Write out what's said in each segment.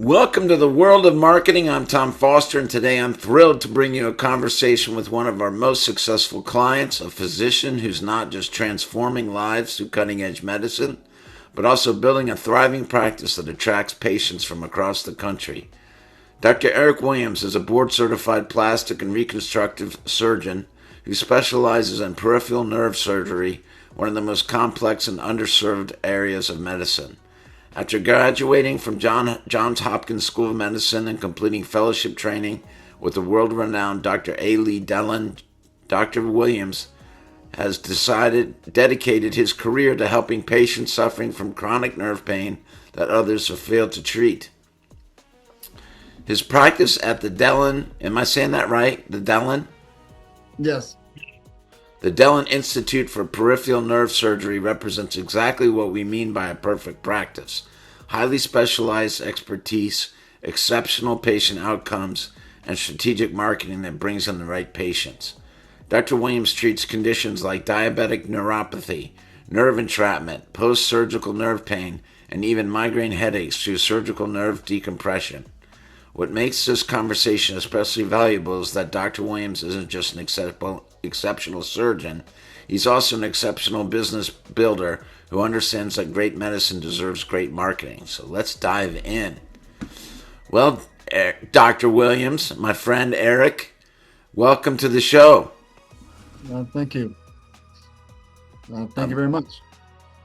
Welcome to the world of marketing. I'm Tom Foster, and today I'm thrilled to bring you a conversation with one of our most successful clients, a physician who's not just transforming lives through cutting edge medicine, but also building a thriving practice that attracts patients from across the country. Dr. Eric Williams is a board certified plastic and reconstructive surgeon who specializes in peripheral nerve surgery, one of the most complex and underserved areas of medicine. After graduating from Johns Hopkins School of Medicine and completing fellowship training with the world-renowned Dr. A. Lee Dellen, Dr. Williams has dedicated his career to helping patients suffering from chronic nerve pain that others have failed to treat. His practice at the Dellen, am I saying that right? The Dellen? Yes. The Dellen Institute for Peripheral Nerve Surgery represents exactly what we mean by a perfect practice. Highly specialized expertise, exceptional patient outcomes, and strategic marketing that brings in the right patients. Dr. Williams treats conditions like diabetic neuropathy, nerve entrapment, post-surgical nerve pain, and even migraine headaches through surgical nerve decompression. What makes this conversation especially valuable is that Dr. Williams isn't just an exceptional surgeon, he's also an exceptional business builder who understands that great medicine deserves great marketing. So let's dive in. Well, Dr. Williams, my friend Eric, welcome to the show. Thank you. Thank you very much.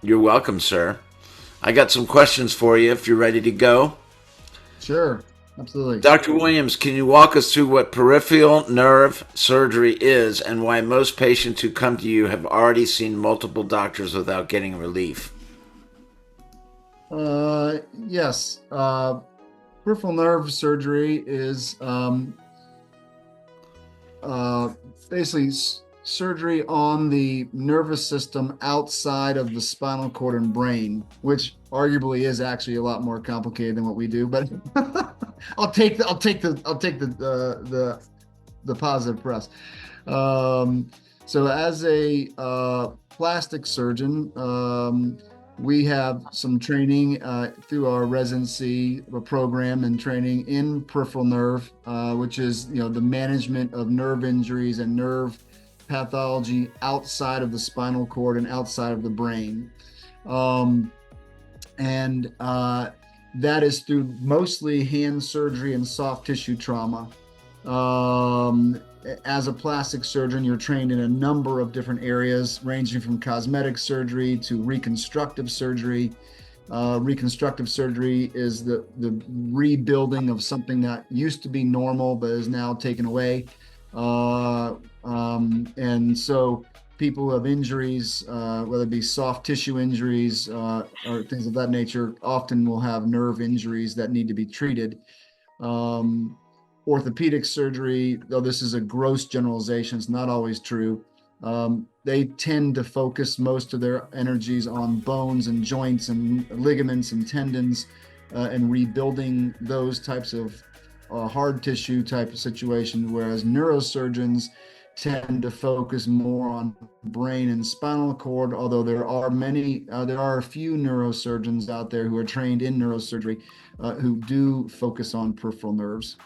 You're welcome, sir. I got some questions for you if you're ready to go. Sure. Absolutely. Dr. Williams, can you walk us through what peripheral nerve surgery is and why most patients who come to you have already seen multiple doctors without getting relief? Yes. Peripheral nerve surgery is basically surgery on the nervous system outside of the spinal cord and brain, which arguably is actually a lot more complicated than what we do. But I'll take the positive press. So as a plastic surgeon, we have some training through our residency program and training in peripheral nerve, which is the management of nerve injuries and nerve pathology outside of the spinal cord and outside of the brain. And that is through mostly hand surgery and soft tissue trauma. As a plastic surgeon, you're trained in a number of different areas, ranging from cosmetic surgery to reconstructive surgery. Reconstructive surgery is the rebuilding of something that used to be normal but is now taken away. And so people who have injuries, whether it be soft tissue injuries or things of that nature, often will have nerve injuries that need to be treated. Orthopedic surgery, though this is a gross generalization, it's not always true. They tend to focus most of their energies on bones and joints and ligaments and tendons and rebuilding those types of hard tissue type of situation, whereas neurosurgeons tend to focus more on brain and spinal cord, although there are a few neurosurgeons out there who are trained in neurosurgery who do focus on peripheral nerves.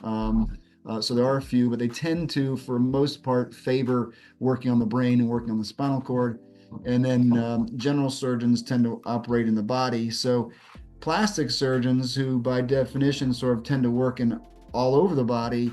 So there are a few, but they tend to, for most part, favor working on the brain and working on the spinal cord. And then general surgeons tend to operate in the body. So plastic surgeons, who by definition sort of tend to work in all over the body,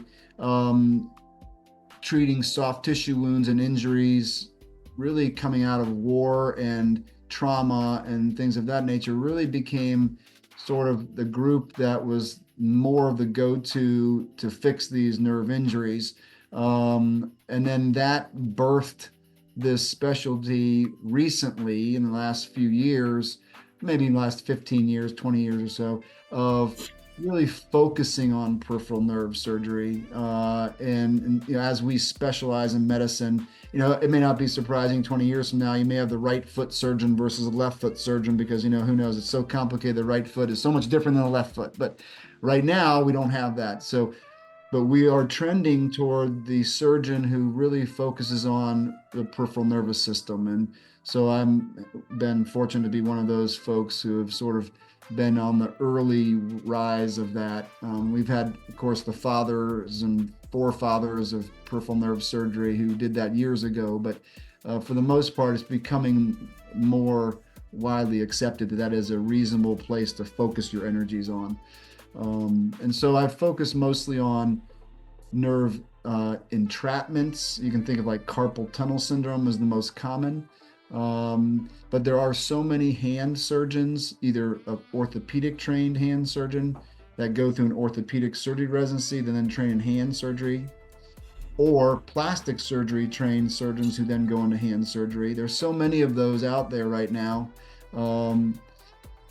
treating soft tissue wounds and injuries, really coming out of war and trauma and things of that nature, really became sort of the group that was more of the go-to to fix these nerve injuries. And then that birthed this specialty recently in the last few years, maybe in the last 15 years, 20 years or so, of really focusing on peripheral nerve surgery. And as we specialize in medicine, it may not be surprising 20 years from now, you may have the right foot surgeon versus a left foot surgeon because, who knows, it's so complicated. The right foot is so much different than the left foot. But right now we don't have that. But we are trending toward the surgeon who really focuses on the peripheral nervous system. And so I'm been fortunate to be one of those folks who have sort of been on the early rise of that. We've had, of course, the fathers and forefathers of peripheral nerve surgery who did that years ago, but for the most part, it's becoming more widely accepted that that is a reasonable place to focus your energies on. And so I focus mostly on nerve entrapments. You can think of like carpal tunnel syndrome as the most common. But there are so many hand surgeons, either an orthopedic trained hand surgeon that go through an orthopedic surgery residency, then train in hand surgery, or plastic surgery trained surgeons who then go into hand surgery. There's so many of those out there right now. Um,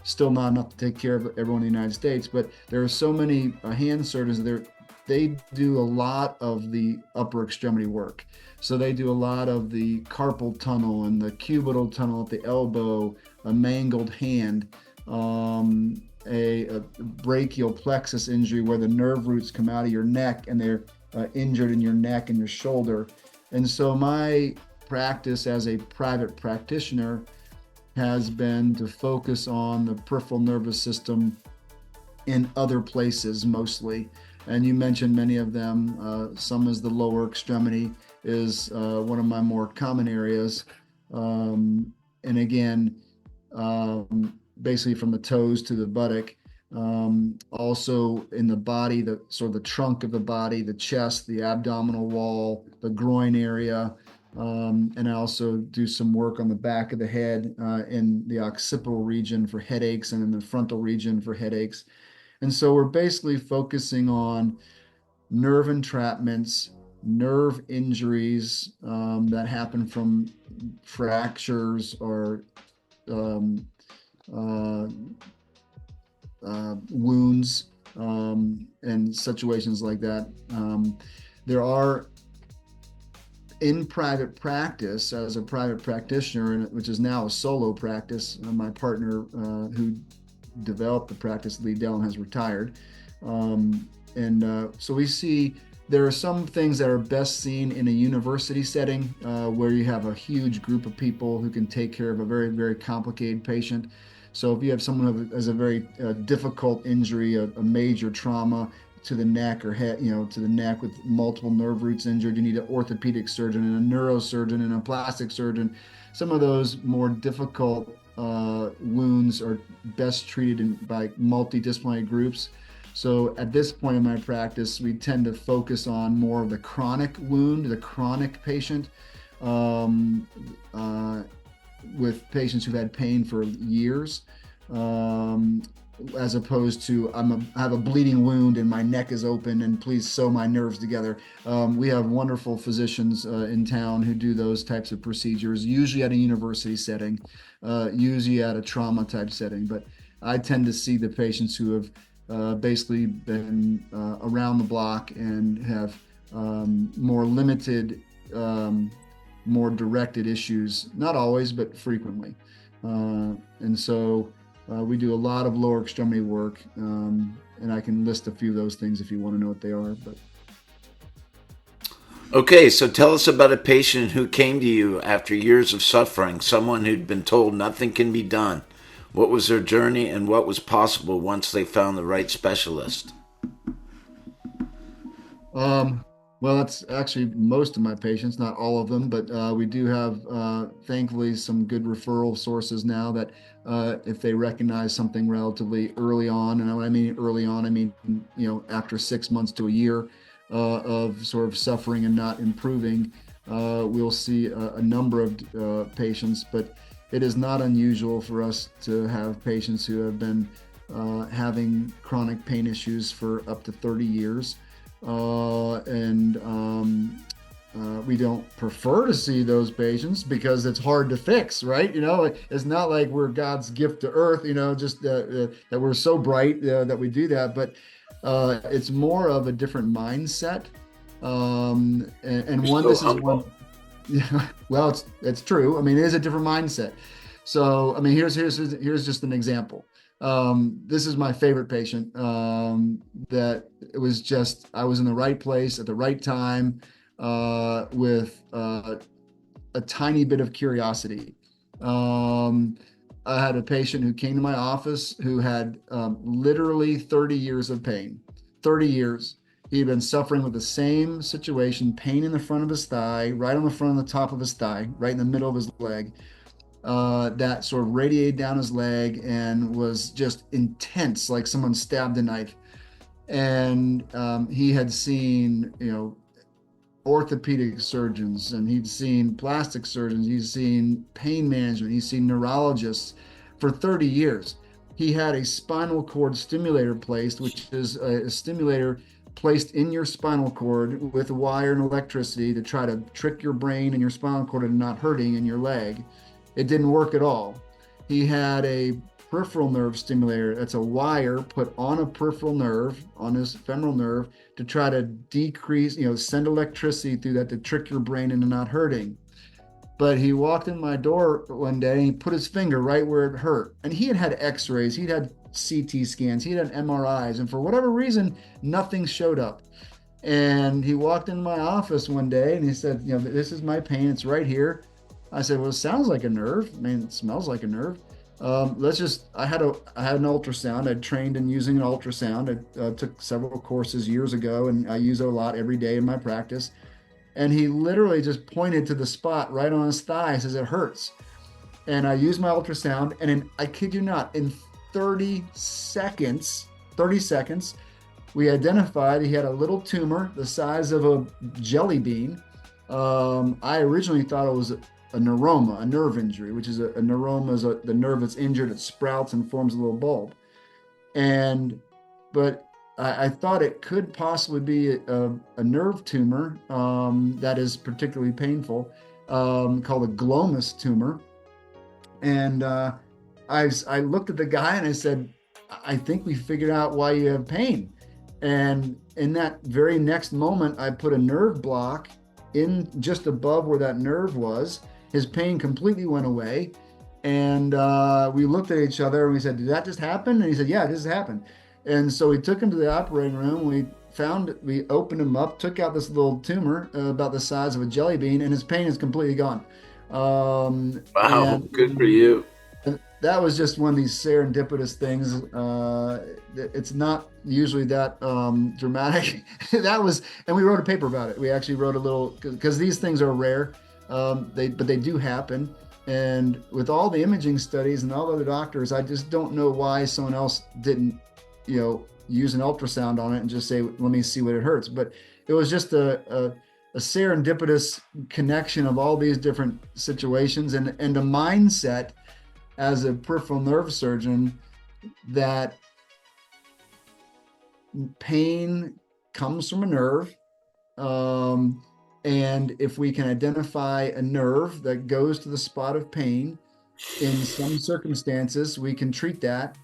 Still not enough to take care of everyone in the United States, but there are so many hand surgeons there. They do a lot of the upper extremity work. So they do a lot of the carpal tunnel and the cubital tunnel at the elbow, a mangled hand, a brachial plexus injury where the nerve roots come out of your neck and they're injured in your neck and your shoulder. And so my practice as a private practitioner has been to focus on the peripheral nervous system in other places mostly. And you mentioned many of them. Some is the lower extremity is one of my more common areas. And again, basically from the toes to the buttock. Also in the body, the sort of the trunk of the body, the chest, the abdominal wall, the groin area. And I also do some work on the back of the head in the occipital region for headaches and in the frontal region for headaches. And so we're basically focusing on nerve entrapments, nerve injuries that happen from fractures or um, uh, wounds and situations like that. There are in private practice as a private practitioner, which is now a solo practice. My partner who developed the practice, Lee Dellon, has retired. So we see there are some things that are best seen in a university setting where you have a huge group of people who can take care of a very, very complicated patient. So if you have someone who has a very difficult injury, a major trauma to the neck or head, to the neck with multiple nerve roots injured, you need an orthopedic surgeon and a neurosurgeon and a plastic surgeon. Some of those more difficult wounds are best treated by multidisciplinary groups. So at this point in my practice, we tend to focus on more of the chronic wound, the chronic patient, with patients who've had pain for years, as opposed to I have a bleeding wound and my neck is open and please sew my nerves together. We have wonderful physicians in town who do those types of procedures, usually at a university setting, usually at a trauma type setting. But I tend to see the patients who have basically been around the block and have more limited, more directed issues, not always, but frequently. And so we do a lot of lower extremity work, and I can list a few of those things if you want to know what they are. But Okay, so tell us about a patient who came to you after years of suffering, someone who'd been told nothing can be done. What was their journey and what was possible once they found the right specialist? well, that's actually most of my patients, not all of them, but we do have, thankfully, some good referral sources now that if they recognize something relatively early on, and when I mean early on, I mean, after 6 months to a year of sort of suffering and not improving, we'll see a number of patients, but it is not unusual for us to have patients who have been having chronic pain issues for up to 30 years. We don't prefer to see those patients because it's hard to fix, right? It's not like we're God's gift to earth, just that we're so bright that we do that, but it's more of a different mindset. And You're one, so this is humble. one, yeah, well, it's true. I mean, it is a different mindset. So, I mean, here's just an example. This is my favorite patient. That it was just I was in the right place at the right time with a tiny bit of curiosity. I had a patient who came to my office who had literally 30 years of pain. 30 years. He'd been suffering with the same situation, pain in the front of his thigh, right on the front of the top of his thigh, right in the middle of his leg, that sort of radiated down his leg and was just intense, like someone stabbed a knife. And he had seen, orthopedic surgeons, and he'd seen plastic surgeons, he's seen pain management, he's seen neurologists for 30 years. He had a spinal cord stimulator placed, which is a stimulator placed in your spinal cord with wire and electricity to try to trick your brain and your spinal cord into not hurting in your leg. It didn't work at all. He had a peripheral nerve stimulator. That's a wire put on a peripheral nerve, on his femoral nerve, to try to decrease, send electricity through that to trick your brain into not hurting. But he walked in my door one day and he put his finger right where it hurt. And he had x-rays, he'd had CT scans, he'd had MRIs, and for whatever reason, nothing showed up. And he walked in my office one day and he said, this is my pain, it's right here. I said, well, it sounds like a nerve. I mean, it smells like a nerve. I had an ultrasound. I'd trained in using an ultrasound. I took several courses years ago, and I use it a lot every day in my practice. And he literally just pointed to the spot right on his thigh, says it hurts. And I used my ultrasound, and I kid you not, in 30 seconds, we identified he had a little tumor the size of a jelly bean. I originally thought it was a neuroma, a nerve injury, which is a neuroma is the nerve that's injured, it sprouts and forms a little bulb. But I thought it could possibly be a nerve tumor that is particularly painful, called a glomus tumor. And I looked at the guy and I said, I think we figured out why you have pain. And in that very next moment, I put a nerve block in just above where that nerve was. His pain completely went away. And we looked at each other and we said, did that just happen? And he said, yeah, this has happened. And so we took him to the operating room. We opened him up, took out this little tumor about the size of a jelly bean, and his pain is completely gone. Wow, good for you. That was just one of these serendipitous things. It's not usually that dramatic. And we wrote a paper about it. We actually wrote a little, because these things are rare, but they do happen. And with all the imaging studies and all the other doctors, I just don't know why someone else didn't, use an ultrasound on it and just say, let me see what it hurts. But it was just a serendipitous connection of all these different situations and a mindset as a peripheral nerve surgeon that pain comes from a nerve. And if we can identify a nerve that goes to the spot of pain, in some circumstances, we can treat that.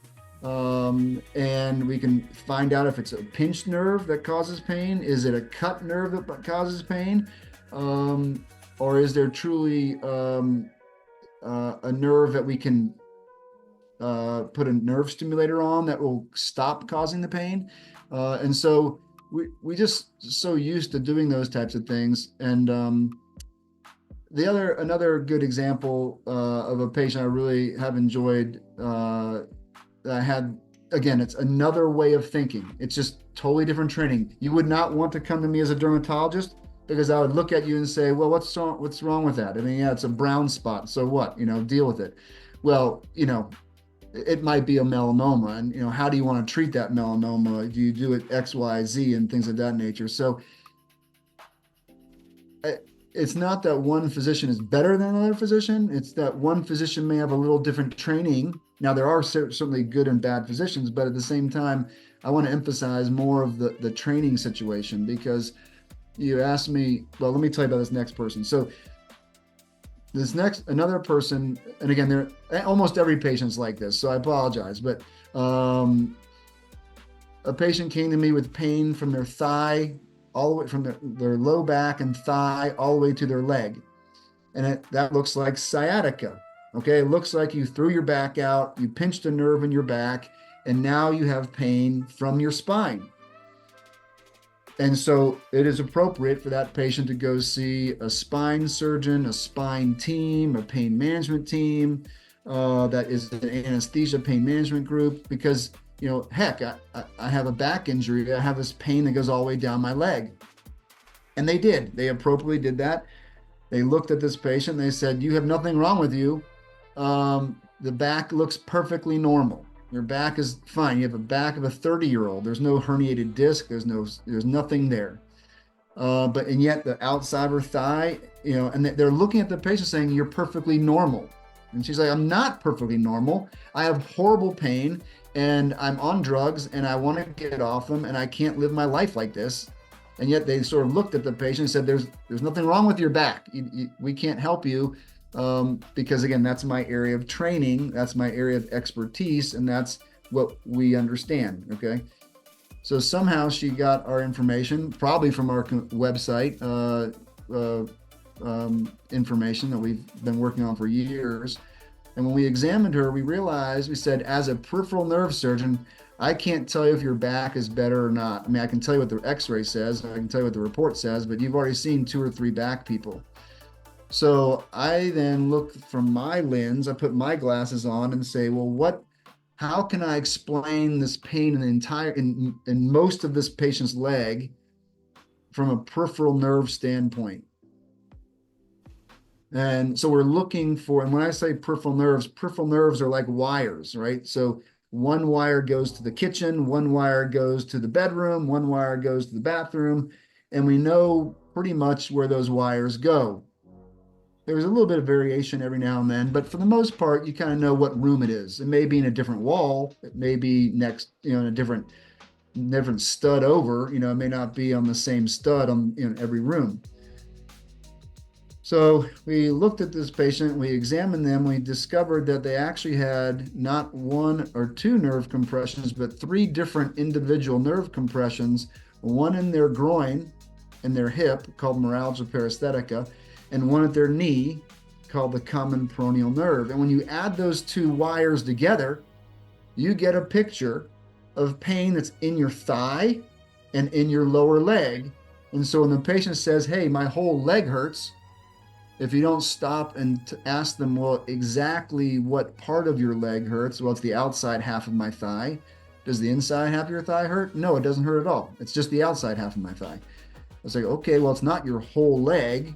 And we can find out if it's a pinched nerve that causes pain. Is it a cut nerve that causes pain? Or is there truly a nerve that we can put a nerve stimulator on that will stop causing the pain? And so we just so used to doing those types of things. And another good example of a patient I really have enjoyed that I had, again, it's another way of thinking. It's just totally different training. You would not want to come to me as a dermatologist, because I would look at you and say, well, what's wrong with that? I mean, yeah, it's a brown spot. So what? Deal with it. Well, it might be a melanoma, and how do you want to treat that melanoma? Do you do it X, Y, Z, and things of that nature? So it's not that one physician is better than another physician. It's that one physician may have a little different training. Now, there are certainly good and bad physicians, but at the same time, I want to emphasize more of the training situation, because you asked me, well, let me tell you about this next person. So another person, and again, almost every patient's like this, so I apologize, but a patient came to me with pain from their thigh, all the way from their low back and thigh, all the way to their leg. And that looks like sciatica. Okay, it looks like you threw your back out, you pinched a nerve in your back, and now you have pain from your spine. And so it is appropriate for that patient to go see a spine surgeon, a spine team, a pain management team, that is an anesthesia pain management group because, heck, I have a back injury. I have this pain that goes all the way down my leg. And they did. They appropriately did that. They looked at this patient. They said, "You have nothing wrong with you. The back looks perfectly normal. Your back is fine. You have a back of a 30-year-old. There's no herniated disc. There's nothing there. And yet the outside of her thigh, and they're looking at the patient saying, "You're perfectly normal." And she's like, "I'm not perfectly normal. I have horrible pain and I'm on drugs and I want to get off them and I can't live my life like this." And yet they sort of looked at the patient and said, "There's nothing wrong with your back. We can't help you because again, that's my area of training. That's my area of expertise. And that's what we understand." Okay. So somehow she got our information, probably from our website information that we've been working on for years. And when we examined her, we said, as a peripheral nerve surgeon, I can't tell you if your back is better or not. I mean, I can tell you what the x-ray says, I can tell you what the report says, but you've already seen 2 or 3 back people. So I then look from my lens, I put my glasses on and say, well, how can I explain this pain in most of this patient's leg from a peripheral nerve standpoint? And so we're looking for, and when I say peripheral nerves are like wires, right? So one wire goes to the kitchen, one wire goes to the bedroom, one wire goes to the bathroom, and we know pretty much where those wires go. There's a little bit of variation every now and then, but for the most part, you kind of know what room it is. It may be in a different wall, it may be next, in a different stud over, it may not be on the same stud in every room. So we looked at this patient, we examined them, we discovered that they actually had not 1 or 2 nerve compressions, but 3 different individual nerve compressions, one in their groin and their hip called neuralgia paresthetica, and one at their knee called the common peroneal nerve. And when you add those 2 wires together, you get a picture of pain that's in your thigh and in your lower leg. And so when the patient says, "Hey, my whole leg hurts," if you don't stop and ask them, "Well, exactly what part of your leg hurts?" "Well, it's the outside half of my thigh." "Does the inside half of your thigh hurt?" "No, it doesn't hurt at all. It's just the outside half of my thigh." It's like, okay, well, it's not your whole leg.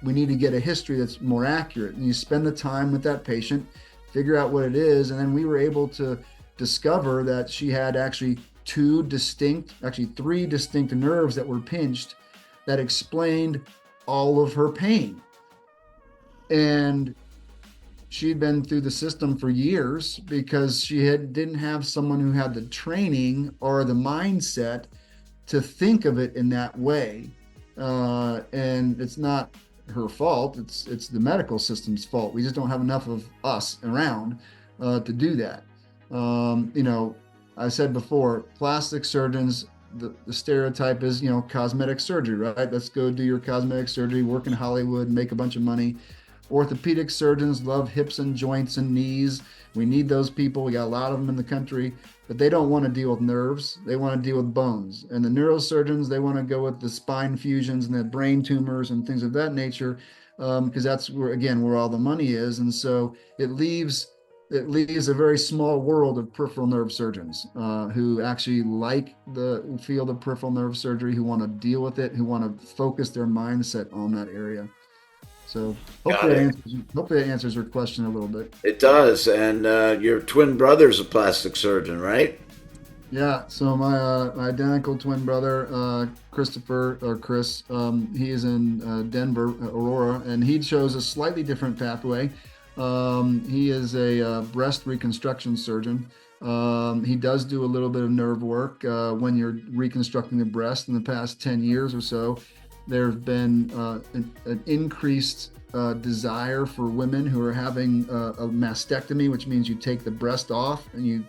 We need to get a history that's more accurate. And you spend the time with that patient, figure out what it is. And then we were able to discover that she had actually 3 distinct nerves that were pinched that explained all of her pain. And she'd been through the system for years because she didn't have someone who had the training or the mindset to think of it in that way. And it's not her fault. It's the medical system's fault. We just don't have enough of us around to do that. I said before, plastic surgeons, the stereotype is, cosmetic surgery, right? Let's go do your cosmetic surgery, work in Hollywood, make a bunch of money. Orthopedic surgeons love hips and joints and knees. We need those people. We got a lot of them in the country, but they don't want to deal with nerves. They want to deal with bones. And the neurosurgeons, they want to go with the spine fusions and the brain tumors and things of that nature, because that's where all the money is. And so it leaves a very small world of peripheral nerve surgeons who actually like the field of peripheral nerve surgery, who want to deal with it, who want to focus their mindset on that area. So Got it. hopefully that answers your question a little bit. It does. And your twin brother's a plastic surgeon, right? Yeah. So my identical twin brother, Christopher or Chris, he is in Denver, Aurora, and he chose a slightly different pathway. He is a breast reconstruction surgeon. He does do a little bit of nerve work when you're reconstructing the breast. In the past 10 years or so, there's been an increased desire for women who are having a mastectomy, which means you take the breast off and you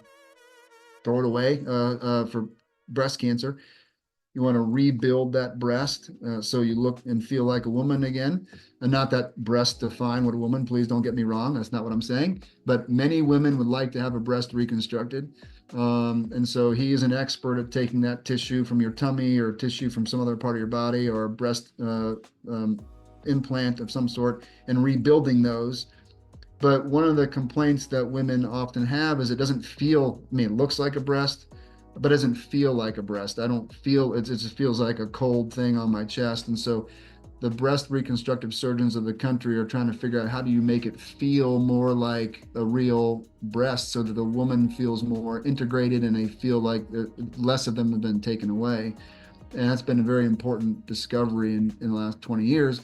throw it away for breast cancer. You want to rebuild that breast so you look and feel like a woman again. And not that breasts define what a woman, please don't get me wrong. That's not what I'm saying. But many women would like to have a breast reconstructed. And so he is an expert at taking that tissue from your tummy or tissue from some other part of your body or a breast implant of some sort and rebuilding those. But one of the complaints that women often have is it doesn't feel, I mean, it looks like a breast, but it doesn't feel like a breast. I don't feel it, it just feels like a cold thing on my chest. And so the breast reconstructive surgeons of the country are trying to figure out how do you make it feel more like a real breast so that the woman feels more integrated and they feel like less of them have been taken away. And that's been a very important discovery in the last 20 years.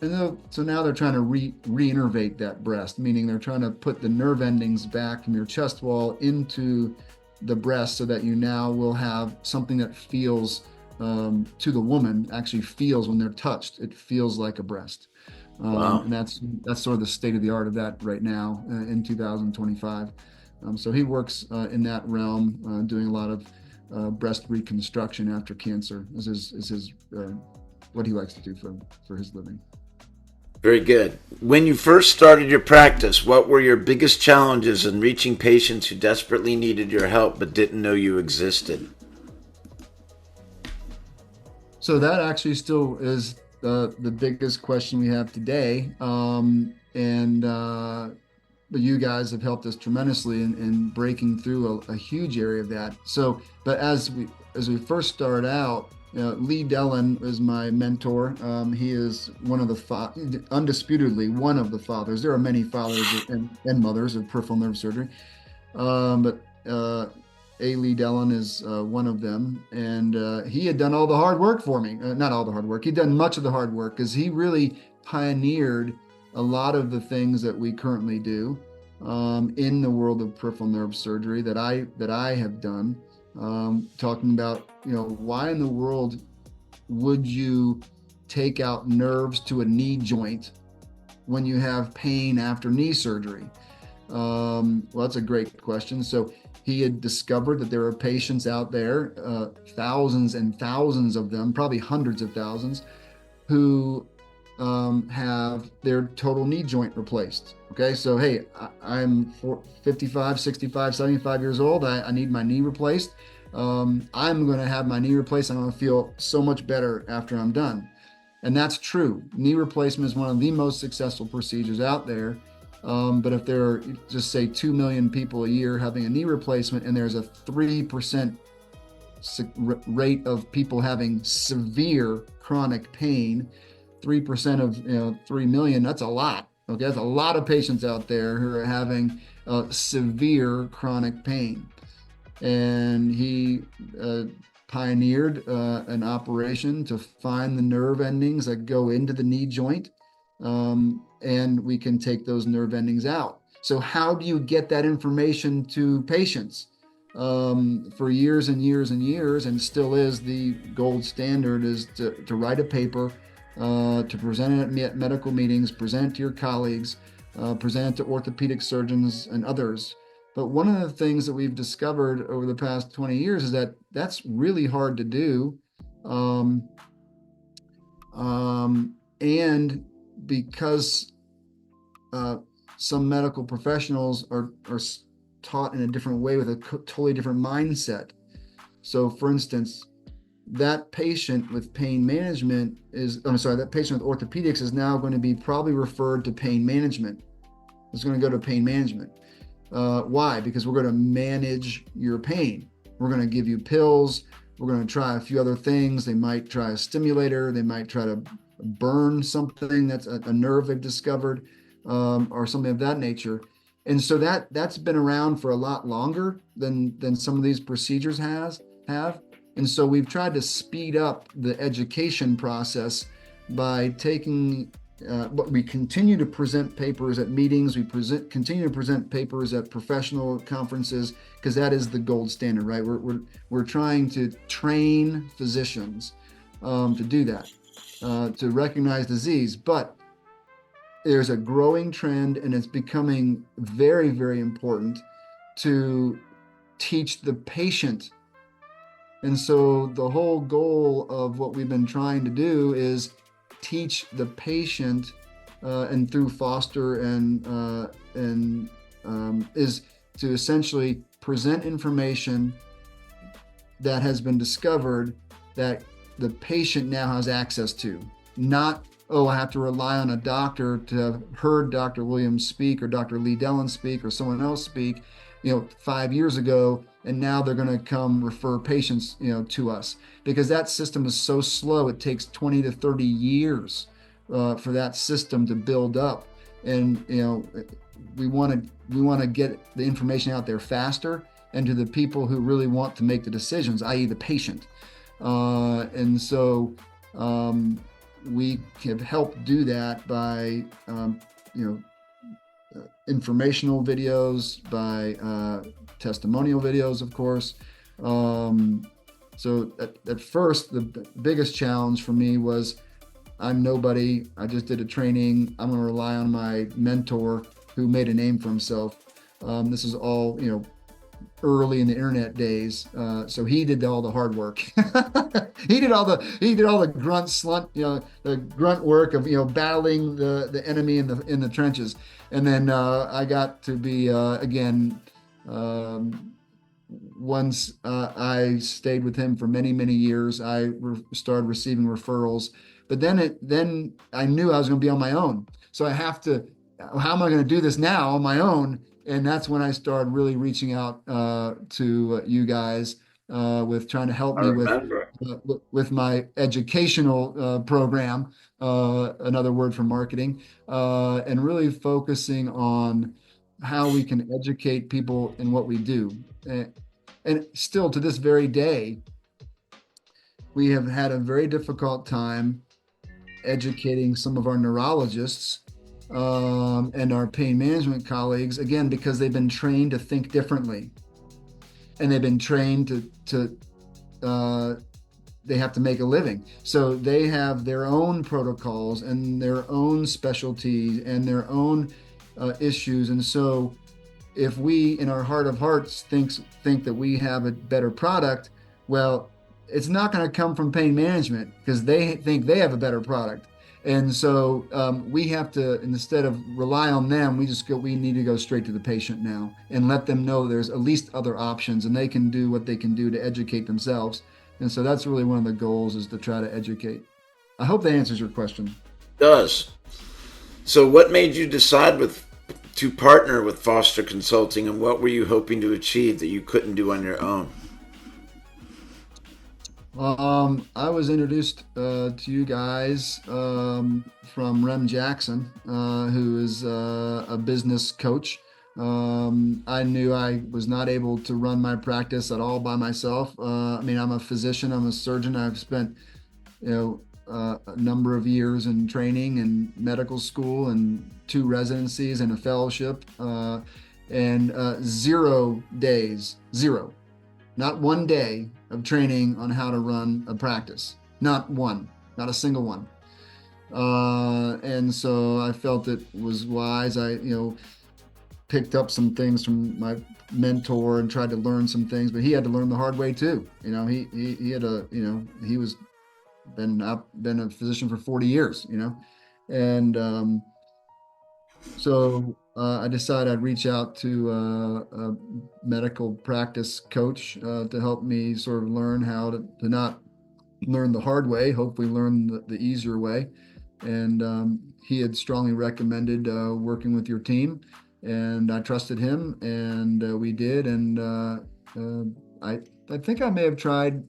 And so now they're trying to reinnervate that breast, meaning they're trying to put the nerve endings back from your chest wall into the breast so that you now will have something that feels to the woman, actually feels when they're touched, it feels like a breast. Wow. And that's sort of the state of the art of that right now in 2025. So he works in that realm, doing a lot of breast reconstruction after cancer. Is his what he likes to do for his living. Very good. When you first started your practice, what were your biggest challenges in reaching patients who desperately needed your help but didn't know you existed? So that actually still is the biggest question we have today. And but you guys have helped us tremendously in breaking through a huge area of that. So, but as we first started out, Lee Dellen is my mentor. He is one of undisputedly one of the fathers. There are many fathers and mothers of peripheral nerve surgery, but A. Lee Dellen is one of them, and he had done all the hard work for me. Not all the hard work. He'd done much of the hard work because he really pioneered a lot of the things that we currently do in the world of peripheral nerve surgery that I have done. Talking about, why in the world would you take out nerves to a knee joint when you have pain after knee surgery? Well, that's a great question. So he had discovered that there are patients out there, thousands and thousands of them, probably hundreds of thousands, who have their total knee joint replaced. Okay, so hey, I'm 55, 65, 75 years old. I need my knee replaced. I'm going to have my knee replaced. I'm going to feel so much better after I'm done. And that's true. Knee replacement is one of the most successful procedures out there. But if there are, just say, 2 million people a year having a knee replacement, and there's a 3% rate of people having severe chronic pain, 3% of 3 million, that's a lot. Okay, that's a lot of patients out there who are having severe chronic pain. And he pioneered an operation to find the nerve endings that go into the knee joint, and we can take those nerve endings out. So how do you get that information to patients? For years and years and years, and still is the gold standard, is to write a paper, to present it at medical meetings, present it to your colleagues, present it to orthopedic surgeons and others. But one of the things that we've discovered over the past 20 years is that that's really hard to do. And because some medical professionals are taught in a different way with a totally different mindset. So for instance, that patient with pain management that patient with orthopedics is now going to be probably referred to pain management. It's going to go to pain management. Why? Because we're going to manage your pain. We're going to give you pills. We're going to try a few other things. They might try a stimulator. They might try to burn something that's a nerve they've discovered, or something of that nature. And so that's been around for a lot longer than some of these procedures have. And so we've tried to speed up the education process by taking, but we continue to present papers at meetings. We continue to present papers at professional conferences, because that is the gold standard, right? We're trying to train physicians to do that, to recognize disease. But there's a growing trend, and it's becoming very, very important to teach the patient. And so the whole goal of what we've been trying to do is teach the patient, and through Foster is to essentially present information that has been discovered that the patient now has access to, not oh, I have to rely on a doctor to have heard Dr. Williams speak or Dr. Lee Dellen speak or someone else speak, 5 years ago, and now they're going to come refer patients, to us because that system is so slow. It takes 20 to 30 years for that system to build up, and we want to get the information out there faster and to the people who really want to make the decisions, i.e., the patient. And so we have helped do that by, informational videos, by testimonial videos, of course. So at first, the biggest challenge for me was I'm nobody. I just did a training. I'm going to rely on my mentor who made a name for himself. This is all, early in the internet days. So he did all the hard work. he did all the grunt slunt, the grunt work of, battling the enemy in the trenches. And then I got to be again, once I stayed with him for many, many years, I started receiving referrals. But then I knew I was going to be on my own. So how am I going to do this now on my own? And that's when I started really reaching out to you guys with trying to help I me remember. with my educational program, another word for marketing, and really focusing on how we can educate people in what we do. And still to this very day, we have had a very difficult time educating some of our neurologists and our pain management colleagues, again, because they've been trained to think differently, and they've been trained to they have to make a living. So they have their own protocols and their own specialties and their own issues. And so if we, in our heart of hearts, think that we have a better product, well, it's not going to come from pain management because they think they have a better product. And so we have to, instead of rely on them, we need to go straight to the patient now and let them know there's at least other options and they can do what they can do to educate themselves. And so that's really one of the goals, is to try to educate. I hope that answers your question. Does. So what made you decide to partner with Foster Consulting, and what were you hoping to achieve that you couldn't do on your own? I was introduced to you guys from Rem Jackson, who is a business coach. I knew I was not able to run my practice at all by myself. I'm a physician, I'm a surgeon. I've spent, a number of years in training and medical school and 2 residencies and a fellowship, and 0 days, zero. Not one day of training on how to run a practice. Not one, not a single one. And so I felt it was wise. I, picked up some things from my mentor and tried to learn some things, but he had to learn the hard way too. He had he was been a physician for 40 years, and so I decided I'd reach out to a medical practice coach to help me sort of learn how to not learn the hard way, hopefully learn the easier way. And he had strongly recommended working with your team, and I trusted him, and we did. And I think I may have tried.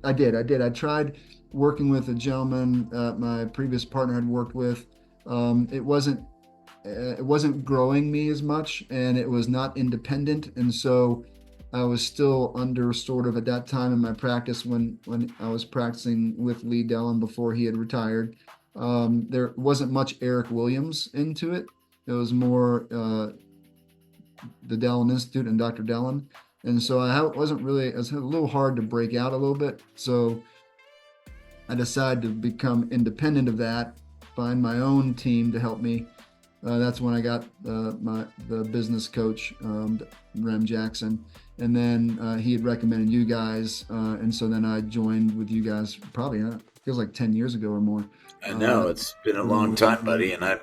I did. I tried working with a gentleman my previous partner had worked with. It wasn't growing me as much, and it was not independent. And so I was still under sort of, at that time in my practice, when I was practicing with Lee Dellen before he had retired, there wasn't much Eric Williams into it. It was more the Dellen Institute and Dr. Dellen. And so it was a little hard to break out a little bit. So I decided to become independent of that, find my own team to help me. That's when I got the business coach, Rem Jackson, and then he had recommended you guys, and so then I joined with you guys probably feels like 10 years ago or more. I know it's been a long time, buddy, and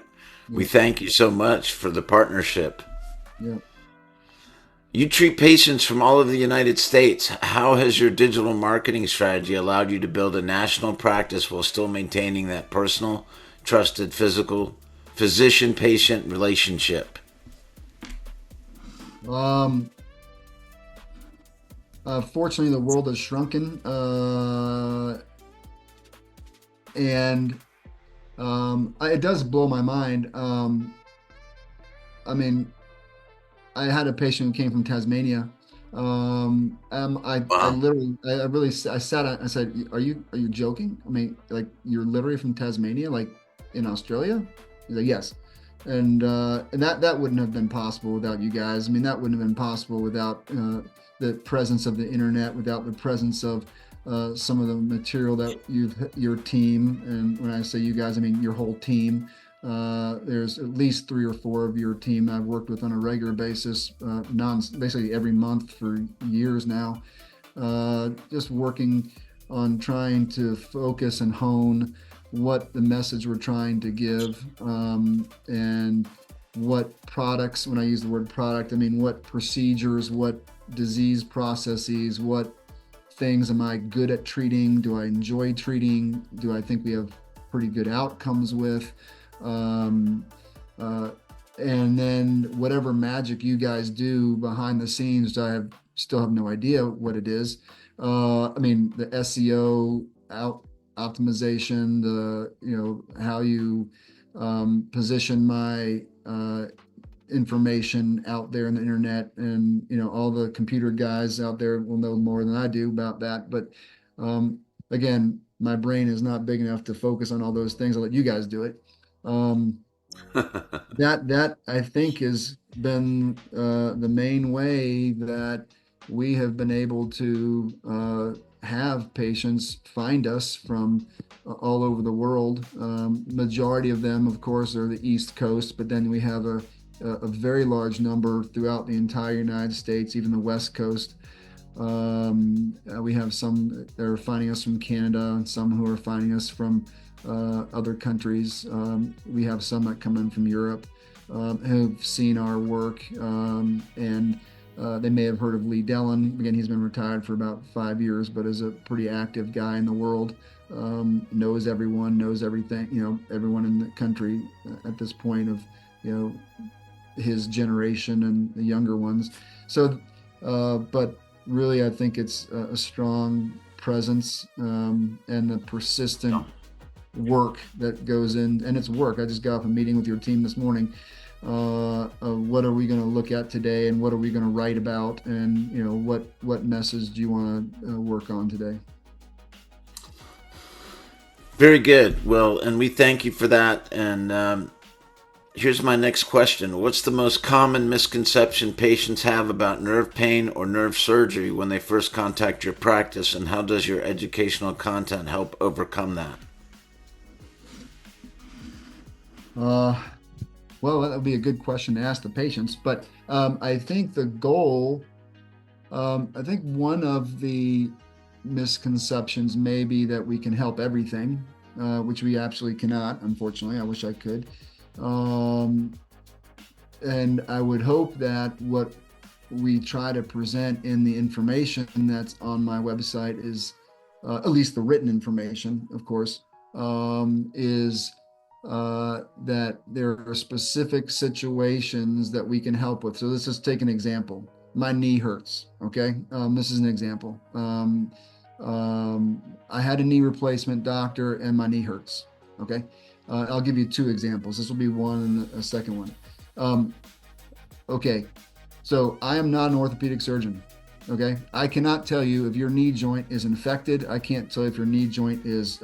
we thank you so much for the partnership. Yeah. You treat patients from all over the United States. How has your digital marketing strategy allowed you to build a national practice while still maintaining that personal, trusted physical physician patient relationship? Um, Fortunately, the world has shrunken, and it does blow my mind. I mean, I had a patient who came from Tasmania. I Wow. literally, I really, I sat, I said, are you joking? I mean, like, you're literally from Tasmania, like in Australia? He's like, yes. And that wouldn't have been possible without you guys. I mean, that wouldn't have been possible without the presence of the internet, without the presence of some of the material that your team, and when I say you guys, I mean your whole team. There's at least three or four of your team I've worked with on a regular basis, basically every month for years now. Just working on trying to focus and hone what the message we're trying to give, and what products, when I use the word product, I mean what procedures, what disease processes, what things am I good at treating? Do I enjoy treating? Do I think we have pretty good outcomes with? Um, uh, and then whatever magic you guys do behind the scenes, still have no idea what it is. I mean, the SEO optimization, the how you position my information out there in the internet, and all the computer guys out there will know more than I do about that. But again, my brain is not big enough to focus on all those things. I'll let you guys do it. um, that I think has been the main way that we have been able to have patients find us from all over the world. Majority of them, of course, are the East Coast, but then we have a very large number throughout the entire United States, even the West Coast. We have some that are finding us from Canada, and some who are finding us from other countries. We have some that come in from Europe, who've seen our work, and they may have heard of Lee Dellen. Again, he's been retired for about 5 years, but is a pretty active guy in the world. Knows everyone, knows everything, everyone in the country at this point of, his generation and the younger ones. So, but really, I think it's a strong presence, and the persistent work that goes in, and it's work. I just got off a meeting with your team this morning. What are we going to look at today, and what are we going to write about, and what message do you want to work on today? Very good. Well, and we thank you for that. And here's my next question. What's the most common misconception patients have about nerve pain or nerve surgery when they first contact your practice, and how does your educational content help overcome that? Uh, well, that would be a good question to ask the patients, but I think the goal, I think one of the misconceptions may be that we can help everything, which we absolutely cannot, unfortunately. I wish I could. Um, and I would hope that what we try to present in the information that's on my website is, at least the written information, of course, is that there are specific situations that we can help with. So let's just take an example. My knee hurts. Okay. This is an example. I had a knee replacement, doctor, and my knee hurts. Okay. I'll give you two examples. This will be one and a second one. Um, okay. So I am not an orthopedic surgeon. Okay. I cannot tell you if your knee joint is infected. I can't tell you if your knee joint is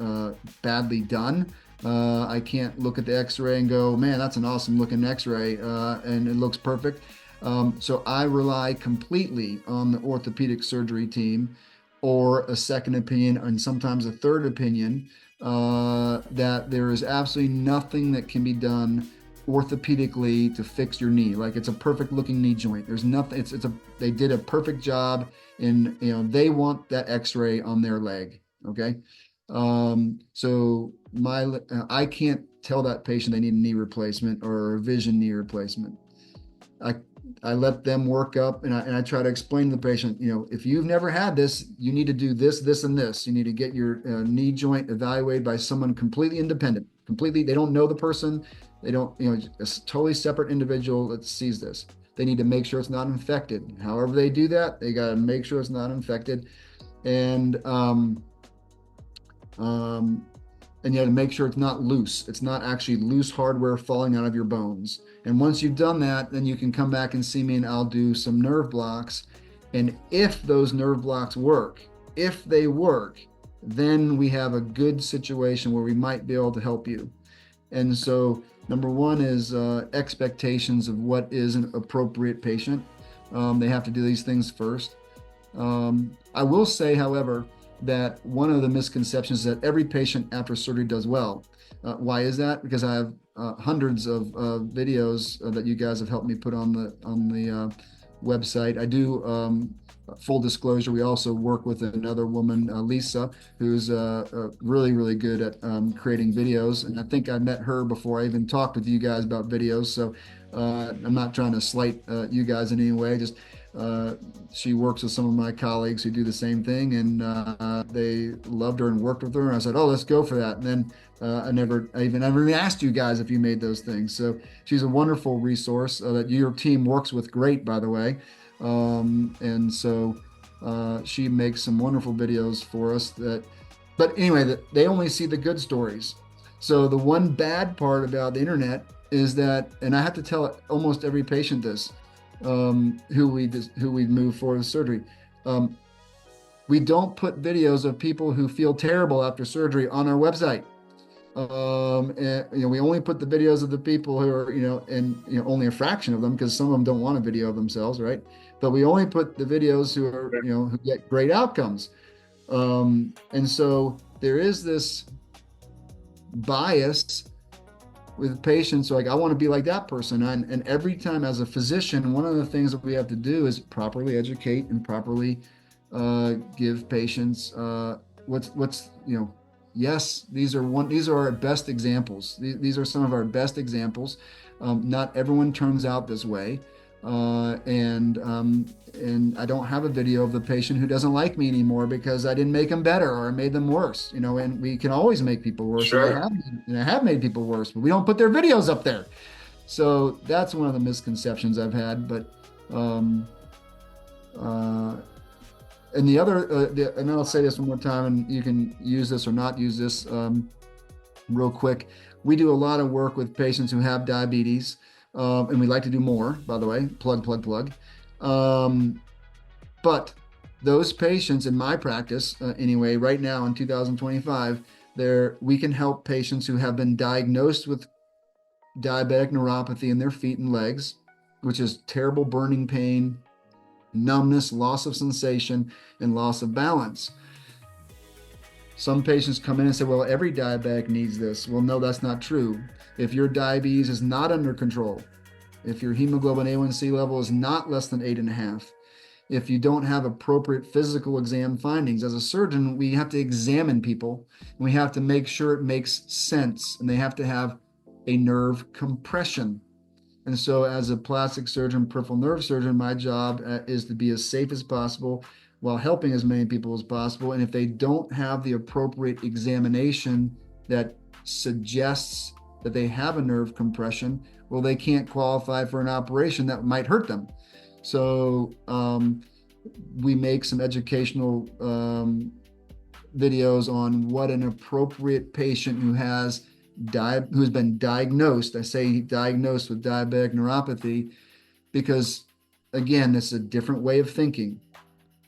badly done. I can't look at the x-ray and go, man, that's an awesome looking x-ray, and it looks perfect. So I rely completely on the orthopedic surgery team, or a second opinion, and sometimes a third opinion, that there is absolutely nothing that can be done orthopedically to fix your knee. Like, it's a perfect looking knee joint. There's nothing. They did a perfect job, and they want that X-ray on their leg. Okay. So I can't tell that patient they need a knee replacement or a vision knee replacement. I I let them work up, and I try to explain to the patient, if you've never had this, you need to do this, this, and this. You need to get your knee joint evaluated by someone completely independent. completely, they don't know the person. They don't, it's a totally separate individual that sees this. They need to make sure it's not infected. However they do that, they got to make sure it's not infected. And, and you have to make sure it's not loose. It's not actually loose hardware falling out of your bones. And once you've done that, then you can come back and see me and I'll do some nerve blocks. And if those nerve blocks work, if they work, then we have a good situation where we might be able to help you. And so number one is expectations of what is an appropriate patient. They have to do these things first. I will say, however, that one of the misconceptions is that every patient after surgery does well. Why is that? Because I have hundreds of videos that you guys have helped me put on the website. I do, full disclosure, we also work with another woman, Lisa, who's really, really good at creating videos. And I think I met her before I even talked with you guys about videos. So I'm not trying to slight you guys in any way. Just she works with some of my colleagues who do the same thing, and they loved her and worked with her. And I said, "Oh, let's go for that." And then I never even asked you guys if you made those things. So she's a wonderful resource that your team works with great, by the way. And so she makes some wonderful videos for us. But anyway, they only see the good stories. So the one bad part about the internet is that, and I have to tell almost every patient this, who we move for the surgery. We don't put videos of people who feel terrible after surgery on our website. And, we only put the videos of the people who are, and only a fraction of them, because some of them don't want a video of themselves, right? But we only put the videos who are, who get great outcomes. And so there is this bias with patients, like, I want to be like that person. And every time as a physician, one of the things that we have to do is properly educate and properly give patients what's yes, these are our best examples. These are some of our best examples. Not everyone turns out this way. And I don't have a video of the patient who doesn't like me anymore because I didn't make them better or I made them worse, and we can always make people worse. Sure. And I have made people worse, but we don't put their videos up there. So that's one of the misconceptions I've had. But, and the other, and I'll say this one more time, and you can use this or not use this real quick. We do a lot of work with patients who have diabetes, and we like to do more, by the way, plug. But those patients in my practice, anyway, right now in 2025, we can help patients who have been diagnosed with diabetic neuropathy in their feet and legs, which is terrible burning pain, numbness, loss of sensation, and loss of balance. Some patients come in and say, well, every diabetic needs this. Well, no, that's not true. If your diabetes is not under control, if your hemoglobin A1C level is not less than 8.5, if you don't have appropriate physical exam findings, as a surgeon, we have to examine people and we have to make sure it makes sense, and they have to have a nerve compression. And so as a plastic surgeon, peripheral nerve surgeon, my job is to be as safe as possible while helping as many people as possible. And if they don't have the appropriate examination that suggests that they have a nerve compression, well, they can't qualify for an operation that might hurt them. So we make some educational videos on what an appropriate patient who's been diagnosed, I say diagnosed with diabetic neuropathy, because again, it's a different way of thinking.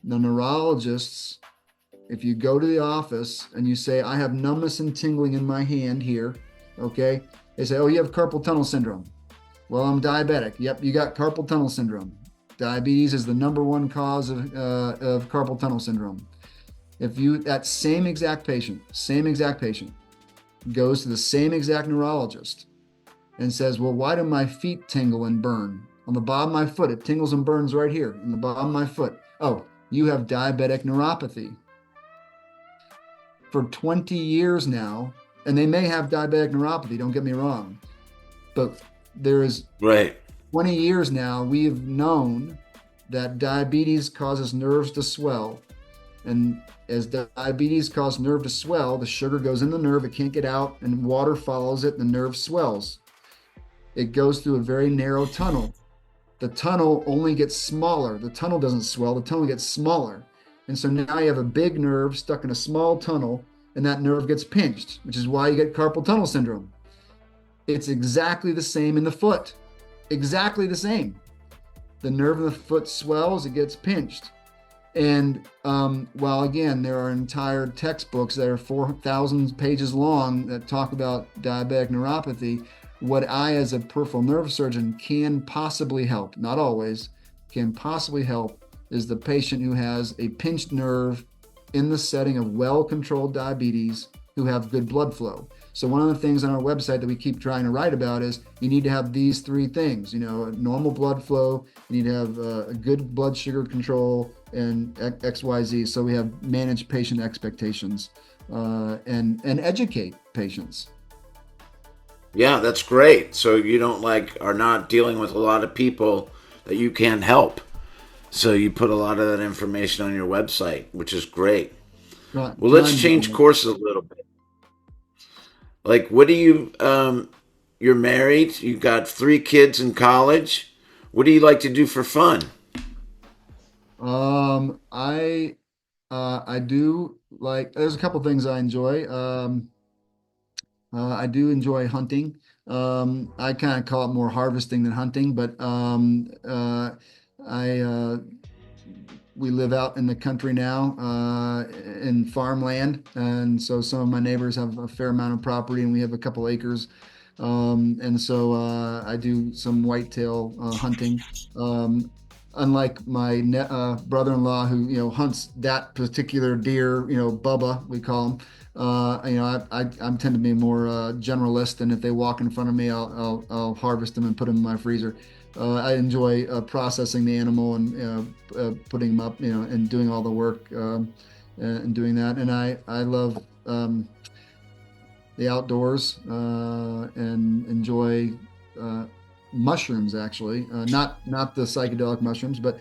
The neurologists, if you go to the office and you say, I have numbness and tingling in my hand here, okay? They say, oh, you have carpal tunnel syndrome. Well, I'm diabetic. Yep, you got carpal tunnel syndrome. Diabetes is the number one cause of carpal tunnel syndrome. If that same exact patient, goes to the same exact neurologist and says, well, why do my feet tingle and burn? On the bottom of my foot, it tingles and burns right here in the bottom of my foot. Oh, you have diabetic neuropathy. For 20 years now, and they may have diabetic neuropathy, don't get me wrong, but there is 20 years now, we have known that diabetes causes nerves to swell. And as diabetes causes nerve to swell, the sugar goes in the nerve, it can't get out, and water follows it, and the nerve swells. It goes through a very narrow tunnel. The tunnel only gets smaller. The tunnel doesn't swell, the tunnel gets smaller. And so now you have a big nerve stuck in a small tunnel, and that nerve gets pinched, which is why you get carpal tunnel syndrome. It's exactly the same in the foot. Exactly the same. The nerve in the foot swells, it gets pinched. And while again, there are entire textbooks that are 4,000 pages long that talk about diabetic neuropathy, what I, as a peripheral nerve surgeon, can possibly help, not always, can possibly help is the patient who has a pinched nerve in the setting of well-controlled diabetes who have good blood flow. So one of the things on our website that we keep trying to write about is you need to have these three things, normal blood flow, you need to have a good blood sugar control, and XYZ. So we have managed patient expectations and educate patients. Yeah, that's great. So you don't are not dealing with a lot of people that you can't help. So you put a lot of that information on your website, which is great. Well, let's change courses a little bit. What do you you're married, you got 3 kids in college. What do you like to do for fun? I do like, there's a couple things I enjoy. I do enjoy hunting. I kind of call it more harvesting than hunting, but I we live out in the country now, in farmland, and so some of my neighbors have a fair amount of property, and we have a couple acres. And so I do some whitetail hunting. Unlike my brother-in-law who hunts that particular deer, Bubba we call him. I tend to be more generalist, and if they walk in front of me, I'll harvest them and put them in my freezer. I enjoy processing the animal and putting them up, and doing all the work, and doing that. And I love the outdoors, and enjoy mushrooms, actually, not the psychedelic mushrooms, but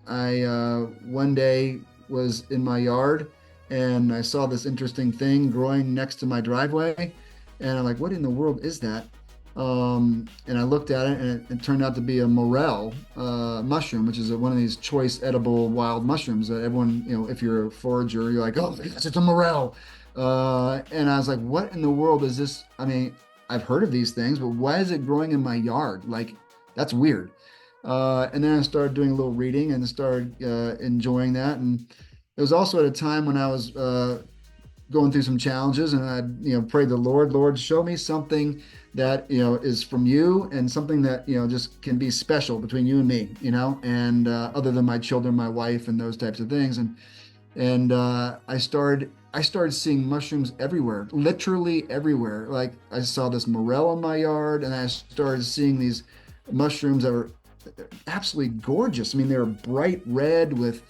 I one day was in my yard and I saw this interesting thing growing next to my driveway, and I'm like, what in the world is that? And I looked at it, and it turned out to be a morel mushroom, which is one of these choice edible wild mushrooms that everyone, if you're a forager, you're like, oh yes, it's a morel. And I was like, what in the world is this? I mean, I've heard of these things, but why is it growing in my yard? Like, that's weird. And then I started doing a little reading and started enjoying that. And it was also at a time when I was going through some challenges, and I, prayed the Lord, show me something that, is from you, and something that, just can be special between you and me, and other than my children, my wife, and those types of things. And I started seeing mushrooms everywhere, literally everywhere. Like, I saw this morel in my yard, and I started seeing these mushrooms that were absolutely gorgeous. I mean, they were bright red with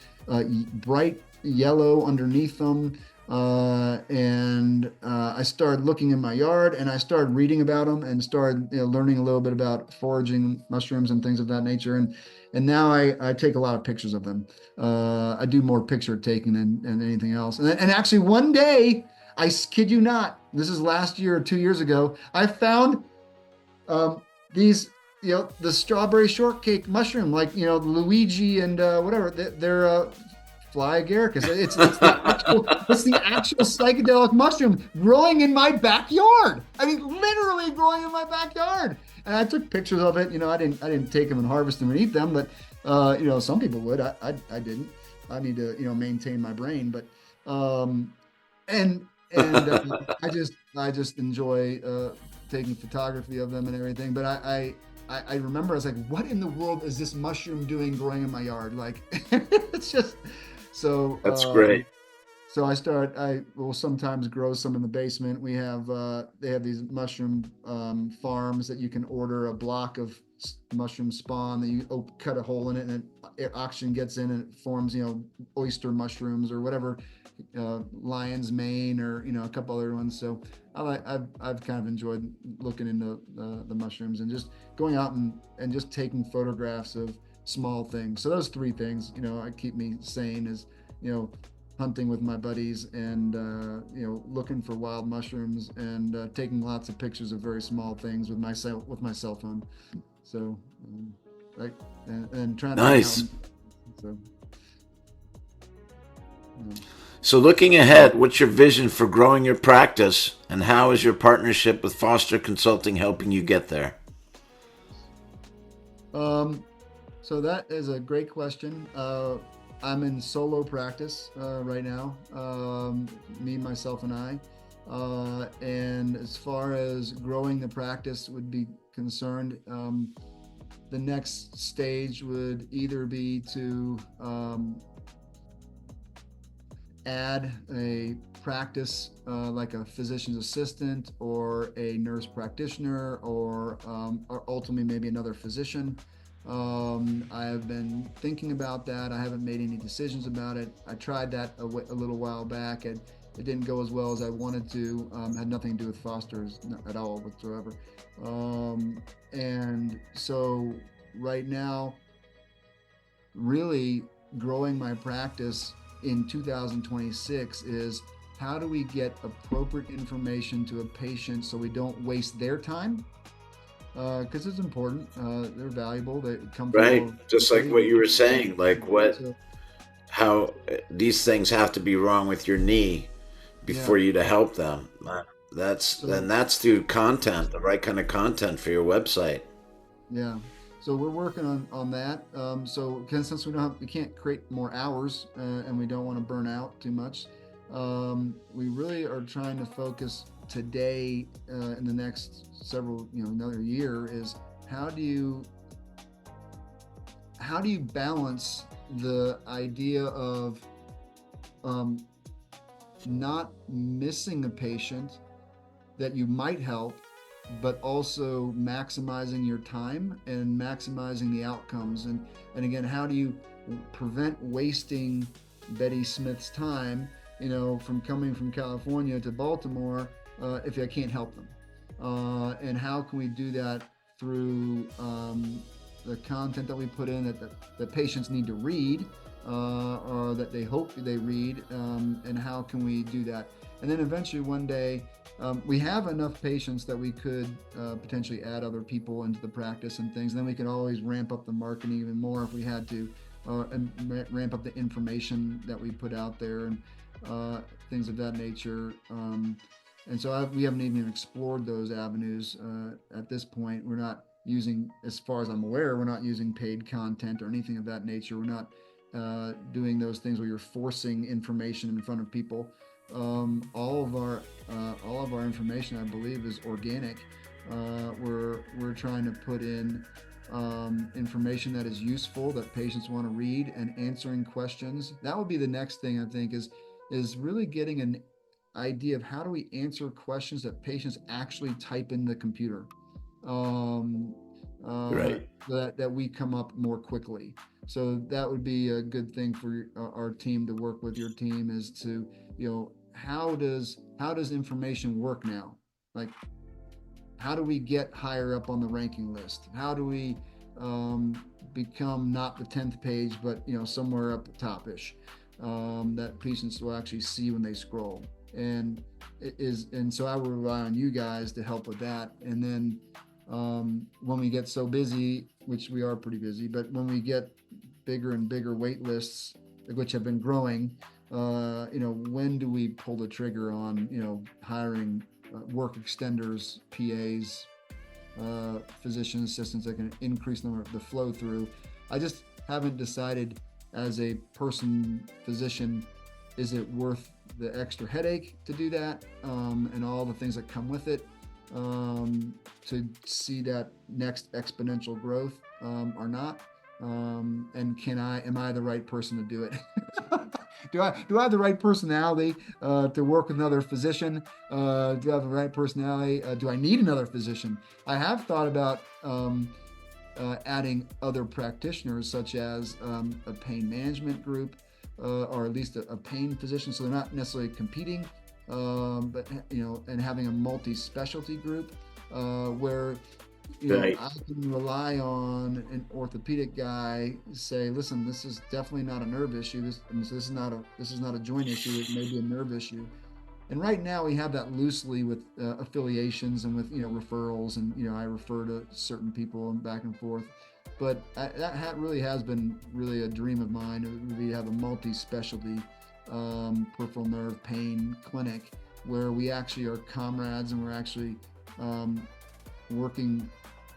bright yellow underneath them. And I started looking in my yard, and I started reading about them, and started learning a little bit about foraging mushrooms and things of that nature. And now I take a lot of pictures of them. I do more picture taking than anything else. And actually, one day, I kid you not, this is last year or 2 years ago, I found these, the strawberry shortcake mushroom, like, Luigi and whatever. They're fly agaricus. It's the actual psychedelic mushroom growing in my backyard. I mean, literally growing in my backyard. And I took pictures of it. I didn't take them and harvest them and eat them, but some people would. I didn't. I need to maintain my brain, but and I just enjoy taking photography of them and everything. But I remember I was like, what in the world is this mushroom doing growing in my yard? Like, it's just so. That's great. So I will sometimes grow some in the basement. They have these mushroom farms that you can order a block of mushroom spawn that you cut a hole in it, and oxygen gets in, and it forms, oyster mushrooms or whatever, lion's mane, or a couple other ones. So I've kind of enjoyed looking into the mushrooms and just going out and just taking photographs of small things. So those three things, keep me sane, is hunting with my buddies and looking for wild mushrooms and taking lots of pictures of very small things with my cell phone. So, like, and trying to hang out. Nice. So, um, So, looking ahead, what's your vision for growing your practice, and how is your partnership with Foster Consulting helping you get there? um, so that is a great question. I'm in solo practice right now, me, myself, and I. And as far as growing the practice would be concerned, the next stage would either be to add a practice like a physician's assistant or a nurse practitioner or ultimately maybe another physician. I have been thinking about that. I haven't made any decisions about it. I tried that a little while back and it didn't go as well as I wanted to. Had nothing to do with fosters at all whatsoever. And so right now, really growing my practice in 2026 is how do we get appropriate information to a patient so we don't waste their time? Because it's important. They're valuable. They come from all Right. over the Just like country. what you were saying, like So, how these things have to be wrong with your knee yeah. before you to help them. So, That's through content, the right kind of content for your website. yeah. So we're working on that. So since we can't create more hours and we don't want to burn out too much, we really are trying to focus today in the next several, another year is how do you how do you balance the idea of um, not missing a patient that you might help, but also maximizing your time and maximizing the outcomes. And again, how do you prevent wasting Betty Smith's time, from coming from California to Baltimore if I can't help them? And how can we do that through the content that we put in that patients need to read or that they hope they read, and how can we do that? And then eventually one day, we have enough patients that we could potentially add other people into the practice and things. And then we could always ramp up the marketing even more if we had to, and ramp up the information that we put out there and things of that nature. And so we haven't even explored those avenues at this point. We're not using, as far as I'm aware, we're not using paid content or anything of that nature. We're not doing those things where you're forcing information in front of people. All of our information, I believe, is organic. We're trying to put in information that is useful that patients want to read and answering questions. That would be the next thing I think is really getting an idea of how do we answer questions that patients actually type in the computer. Um, Right. that we come up more quickly. So that would be a good thing for our team to work with your team is to, how does information work now? Like, how do we get higher up on the ranking list? How do we become not the 10th page, but somewhere up the top-ish, that patients will actually see when they scroll. And so I will rely on you guys to help with that. And then when we get so busy, which we are pretty busy, but when we get bigger and bigger wait lists, which have been growing, when do we pull the trigger on, hiring work extenders, PAs, physician assistants that can increase the flow through? I just haven't decided as a physician, is it worth the extra headache to do that, and all the things that come with it, to see that next exponential growth, or not? And am I the right person to do it? Do I have the right personality to work with another physician? Do I have the right personality? Do I need another physician? I have thought about adding other practitioners, such as a pain management group, or at least a pain physician, so they're not necessarily competing, but and having a multi-specialty group where Right. I can rely on an orthopedic guy say, listen, this is definitely not a nerve issue. This is not a joint issue. It may be a nerve issue. And right now we have that loosely with affiliations and with referrals, and I refer to certain people and back and forth. But really has been really a dream of mine. It would be to have a multi-specialty peripheral nerve pain clinic where we actually are comrades and we're actually um, working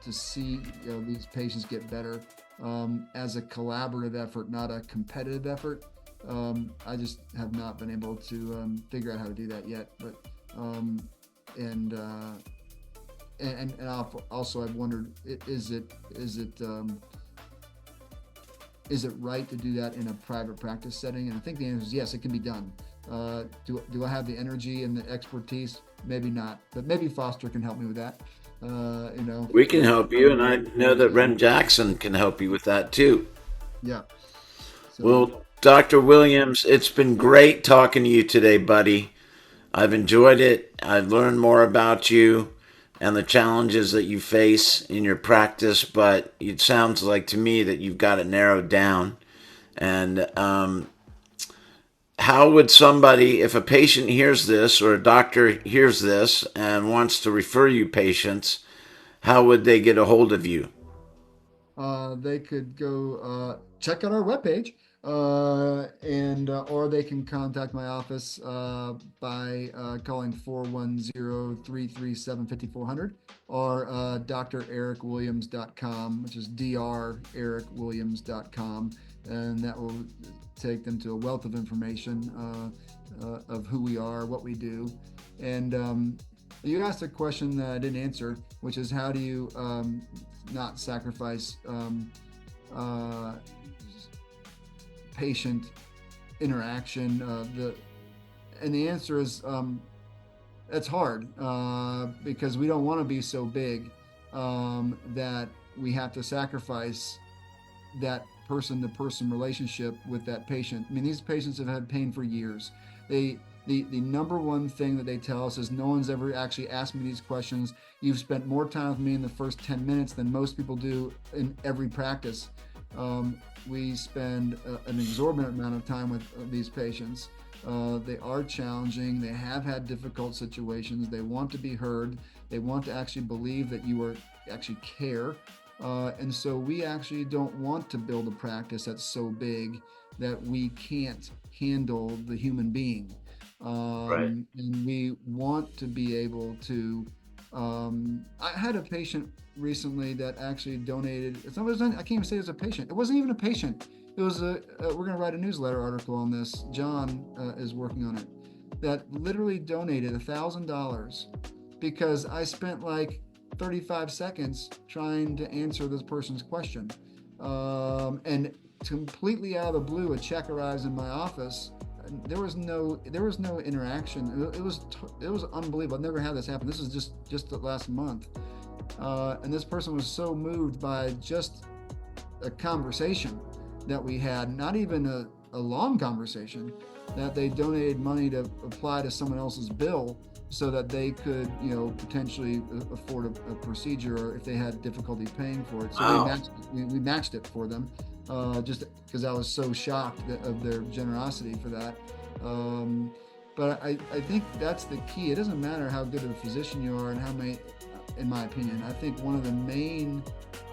to see these patients get better as a collaborative effort, not a competitive effort. I just have not been able to figure out how to do that yet. But um, and, uh, and also I've wondered, is it right to do that in a private practice setting? And I think the answer is yes, it can be done. Do I have the energy and the expertise? Maybe not, but maybe Foster can help me with that. We can help you, and I know that So Ren Jackson can help you with that too. yeah. So Well, Dr. Williams, it's been great talking to you today, buddy. I've enjoyed it. I've learned more about you and the challenges that you face in your practice, but it sounds like to me that you've got it narrowed down. And how would somebody, if a patient hears this or a doctor hears this and wants to refer you patients, how would they get a hold of you? they could go check out our webpage, and or they can contact my office by calling 410-337-5400 or drericwilliams.com, which is drericwilliams.com, and that will take them to a wealth of information of who we are, what we do. And you asked a question that I didn't answer, which is how do you not sacrifice uh, patient interaction? The answer is it's hard because we don't want to be so big that we have to sacrifice that person to person relationship with that patient. I mean, these patients have had pain for years. The number one thing that they tell us is no one's ever actually asked me these questions. You've spent more time with me in the first 10 minutes than most people do in every practice. We spend an exorbitant amount of time with these patients. They are challenging. They have had difficult situations. They want to be heard. They want to actually believe that you are actually care. And so we actually don't want to build a practice that's so big that we can't handle the human being. Right. And we want to be able to. I had a patient recently that actually donated. I can't even say it was a patient. It wasn't even a patient. It was we're going to write a newsletter article on this. John is working on it. That literally donated $1,000 because I spent like 35 seconds trying to answer this person's question. And completely out of the blue, a check arrives in my office. There was no interaction. It was unbelievable. I've never had this happen. This is just the last month, and this person was so moved by just a conversation that we had, not even a long conversation, that they donated money to apply to someone else's bill so that they could, potentially afford a procedure, or if they had difficulty paying for it. So Wow. we matched it for them, just because I was so shocked of their generosity for that. Um, but I think that's the key. It doesn't matter how good of a physician you are and how many, in my opinion, I think one of the main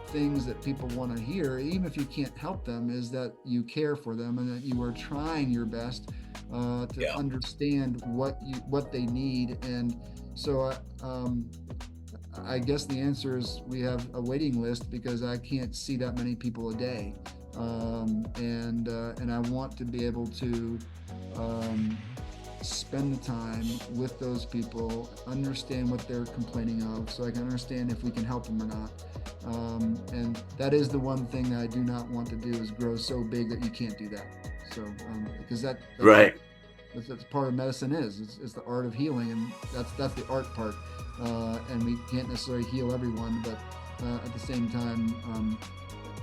things that people want to hear, even if you can't help them, is that you care for them and that you are trying your best to Yeah. understand what they need. And so I guess the answer is we have a waiting list because I can't see that many people a day, and I want to be able to um, spend the time with those people, understand what they're complaining of, so I can understand if we can help them or not. And that is the one thing that I do not want to do, is grow so big that you can't do that. So because that's what Right. that's part of medicine is. It's the art of healing, and that's the art part. And we can't necessarily heal everyone, but at the same time,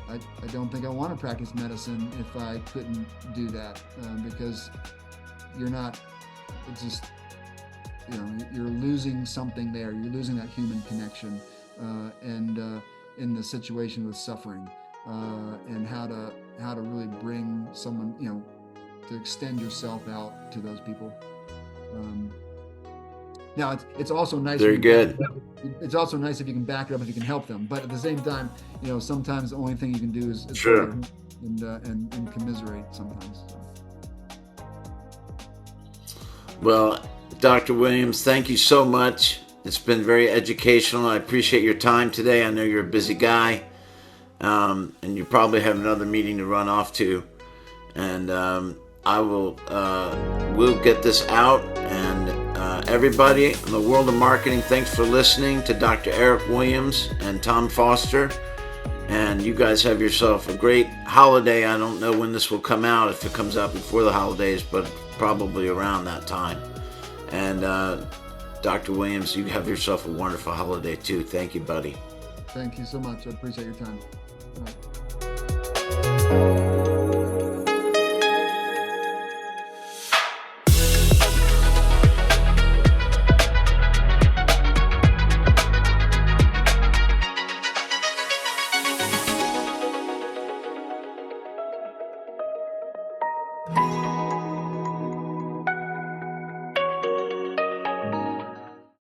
I don't think I want to practice medicine if I couldn't do that, because you're not. It's just you're losing something there. You're losing that human connection. and in the situation with suffering, and how to really bring someone, to extend yourself out to those people. Um, Now it's also nice if Very you back good. it up. It's also nice if you can back it up if you can help them. But at the same time, sometimes the only thing you can do is hold their Sure. hand and commiserate sometimes. So. Well, Dr. Williams, thank you so much. It's been very educational. I appreciate your time today. I know you're a busy guy, and you probably have another meeting to run off to. And I will get this out. And everybody in the world of marketing, thanks for listening to Dr. Eric Williams and Tom Foster. And you guys have yourself a great holiday. I don't know when this will come out, if it comes out before the holidays, but probably around that time. And Dr. Williams, you have yourself a wonderful holiday too. Thank you, buddy. Thank you so much. I appreciate your time. All right.